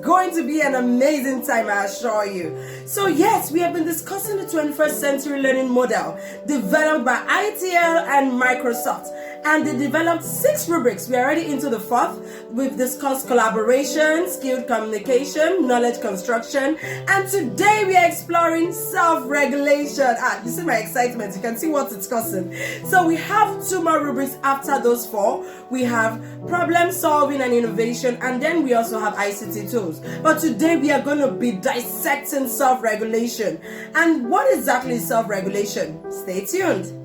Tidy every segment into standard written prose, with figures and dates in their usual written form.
going to be an amazing time, I assure you. So yes, we have been discussing the 21st century learning model developed by ITL and Microsoft. And they developed 6 rubrics. We are already into the 4th. We've discussed collaboration, skilled communication, knowledge construction, and today we are exploring self-regulation. You see my excitement, you can see what it's causing. So we have 2 more rubrics after those 4. We have problem solving and innovation, and then we also have ICT tools. But today we are going to be dissecting self-regulation. And what exactly is self-regulation? Stay tuned.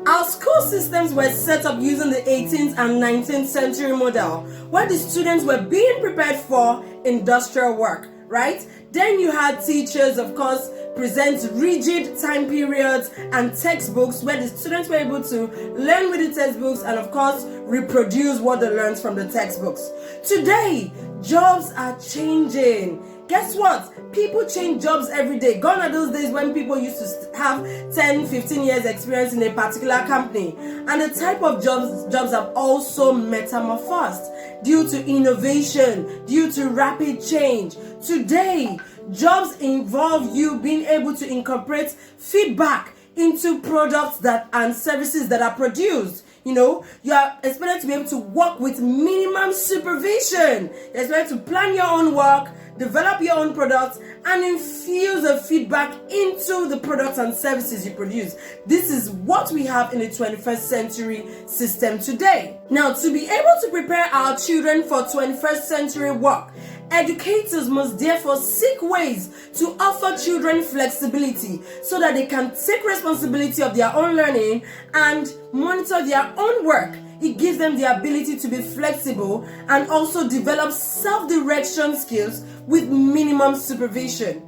Our school systems were set up using the 18th and 19th century model, where the students were being prepared for industrial work, right? Then you had teachers, of course, present rigid time periods and textbooks where the students were able to learn with the textbooks and, of course, reproduce what they learned from the textbooks. Today, jobs are changing. Guess what? People change jobs every day. Gone are those days when people used to have 10, 15 years experience in a particular company. And the type of jobs have also metamorphosed due to innovation, due to rapid change. Today, jobs involve you being able to incorporate feedback into products and services that are produced. You know, you are expected to be able to work with minimum supervision. You're expected to plan your own work, develop your own products, and infuse the feedback into the products and services you produce. This is what we have in the 21st century system today. Now, to be able to prepare our children for 21st century work, educators must therefore seek ways to offer children flexibility so that they can take responsibility of their own learning and monitor their own work. It gives them the ability to be flexible and also develop self-direction skills with minimum supervision.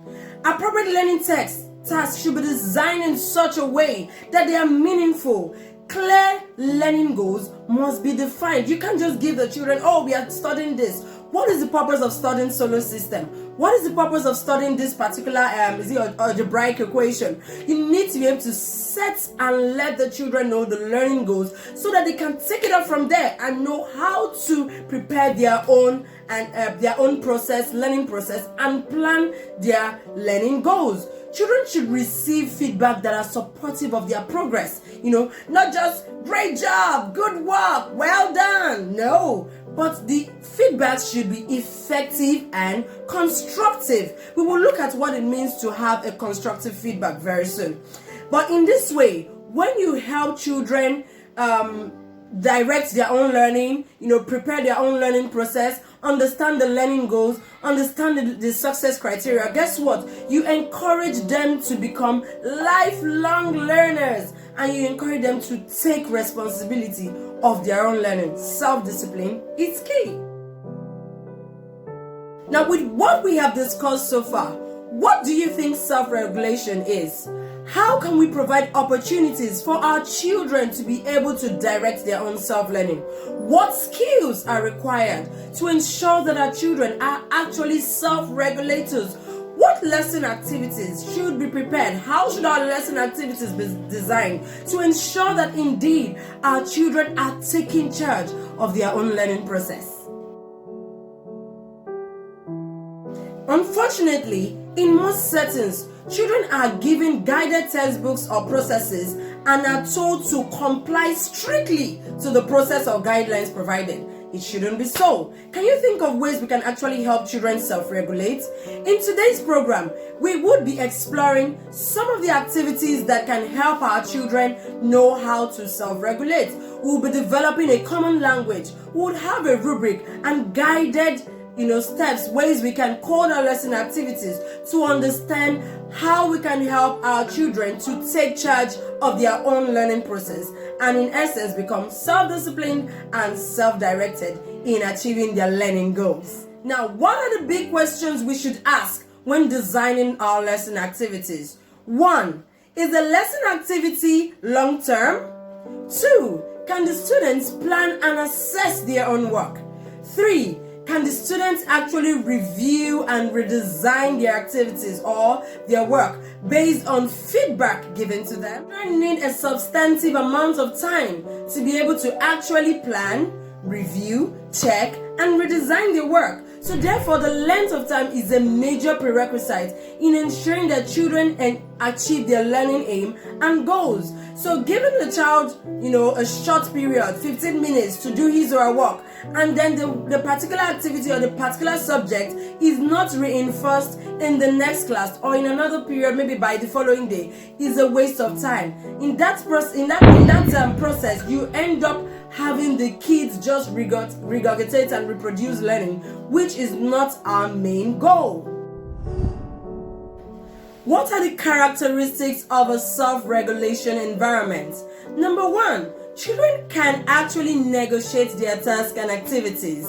Appropriate learning tasks should be designed in such a way that they are meaningful. Clear learning goals must be defined. You can't just give the children, oh, we are studying this. What is the purpose of studying solar system? What is the purpose of studying this particular algebraic equation? You need to be able to set and let the children know the learning goals so that they can take it up from there and know how to prepare their own learning process, and plan their learning goals. Children should receive feedback that are supportive of their progress. You know, not just great job, good work, well done. No, but the feedback should be effective and constructive. We will look at what it means to have a constructive feedback very soon. But in this way, when you help children direct their own learning, prepare their own learning process, understand the learning goals, understand the success criteria, guess what? You encourage them to become lifelong learners, and you encourage them to take responsibility of their own learning. Self-discipline is key. Now, with what we have discussed so far, what do you think self-regulation is? How can we provide opportunities for our children to be able to direct their own self-learning? What skills are required to ensure that our children are actually self-regulators? What lesson activities should be prepared? How should our lesson activities be designed to ensure that indeed our children are taking charge of their own learning process? Unfortunately, in most settings, children are given guided textbooks or processes and are told to comply strictly to the process or guidelines provided. It shouldn't be so. Can you think of ways we can actually help children self-regulate? In today's program, we would be exploring some of the activities that can help our children know how to self-regulate. We'll be developing a common language. We would have a rubric and guided steps, ways we can code our lesson activities to understand how we can help our children to take charge of their own learning process and in essence become self-disciplined and self-directed in achieving their learning goals. Now, what are the big questions we should ask when designing our lesson activities? 1. Is the lesson activity long-term? 2. Can the students plan and assess their own work? 3. Can the students actually review and redesign their activities or their work based on feedback given to them? Children need a substantive amount of time to be able to actually plan, review, check, and redesign their work. So therefore, the length of time is a major prerequisite in ensuring that children achieve their learning aim and goals. So giving the child, a short period, 15 minutes to do his or her work, and then the particular activity or the particular subject is not reinforced in the next class or in another period, maybe by the following day, is a waste of time. In that process, you end up having the kids just regurgitate and reproduce learning, which is not our main goal. What are the characteristics of a self-regulation environment? Number 1, children can actually negotiate their tasks and activities.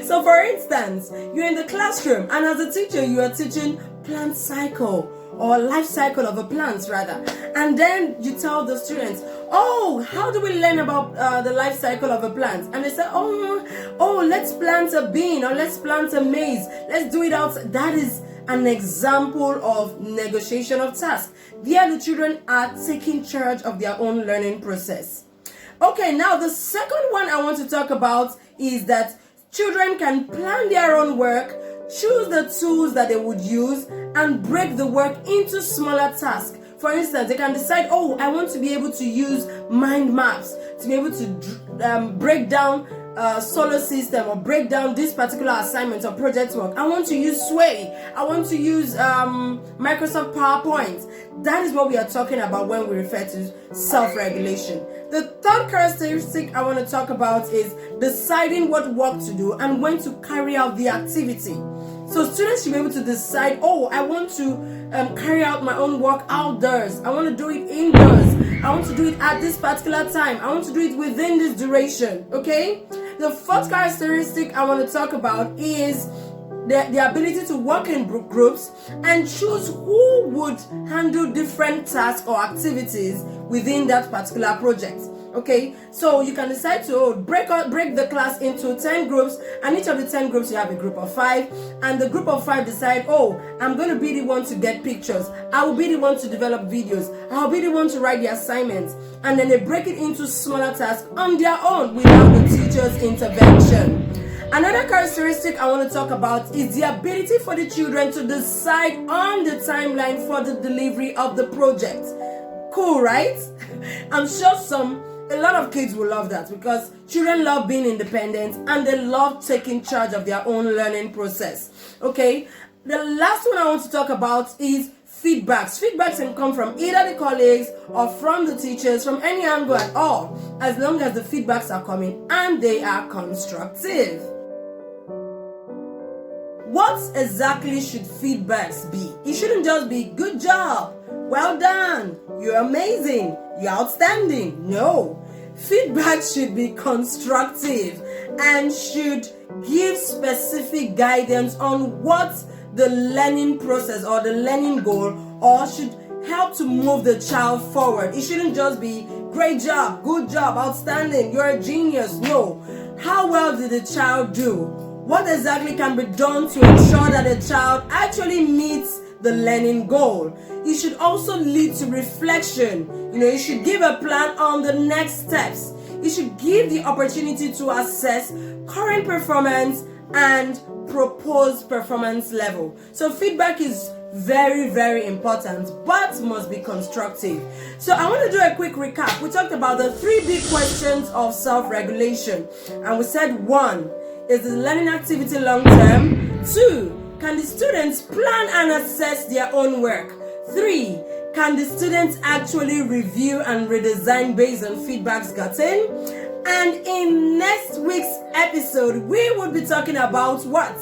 So for instance, you're in the classroom and as a teacher you are teaching plant cycle or life cycle of a plant rather, and then you tell the students, how do we learn about the life cycle of a plant? And they say, let's plant a bean or let's plant a maize, let's do it out. That is an example of negotiation of tasks. There the children are taking charge of their own learning process. Okay, now the second one I want to talk about is that children can plan their own work, choose the tools that they would use, and break the work into smaller tasks. For instance, they can decide, I want to be able to use mind maps, to be able to break down solar system or break down this particular assignment or project work. I want to use Sway. I want to use Microsoft PowerPoint. That is what we are talking about when we refer to self-regulation. The third characteristic I want to talk about is deciding what work to do and when to carry out the activity. So students should be able to decide, I want to carry out my own work outdoors. I want to do it indoors. I want to do it at this particular time. I want to do it within this duration. Okay? The fourth characteristic I want to talk about is the ability to work in groups and choose who would handle different tasks or activities within that particular project. Okay, so you can decide to break the class into 10 groups, and each of the 10 groups you have a group of 5, and the group of 5 decide, I'm going to be the one to get pictures, I will be the one to develop videos, I'll be the one to write the assignments, and then they break it into smaller tasks on their own without the teacher's intervention. Another characteristic I want to talk about is the ability for the children to decide on the timeline for the delivery of the project. Cool, right? I'm sure a lot of kids will love that because children love being independent and they love taking charge of their own learning process. Okay, the last one I want to talk about is feedbacks. Feedbacks can come from either the colleagues or from the teachers, from any angle at all, as long as the feedbacks are coming and they are constructive. What exactly should feedbacks be? It shouldn't just be good job, well done, you're amazing, you're outstanding. No, feedback should be constructive and should give specific guidance on what the learning process or the learning goal, or should help to move the child forward. It shouldn't just be great job, good job, outstanding, you're a genius. No, how well did the child do? What exactly can be done to ensure that the child actually meets the learning goal? It should also lead to reflection. You should give a plan on the next steps. It should give the opportunity to assess current performance and proposed performance level. So feedback is very, very important, but must be constructive. So I want to do a quick recap. We talked about the 3 big questions of self-regulation, and we said 1, is the learning activity long-term? 2, can the students plan and assess their own work? 3, can the students actually review and redesign based on feedbacks gotten? And in next week's episode, we will be talking about what?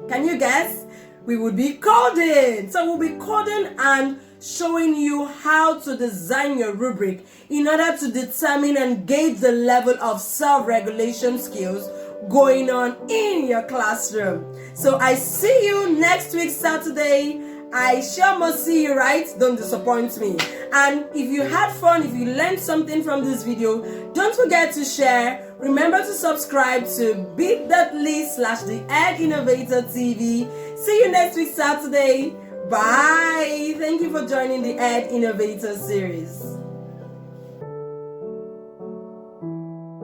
Can you guess? We will be coding. So we'll be coding and showing you how to design your rubric in order to determine and gauge the level of self-regulation skills going on in your classroom. So I see you next week Saturday. I sure must see you, right? Don't disappoint me. And if you had fun, if you learned something from this video, don't forget to share. Remember to subscribe to bit.ly/The Ed Innovator TV. See you next week Saturday. Bye. Thank you for joining the Ed Innovator series.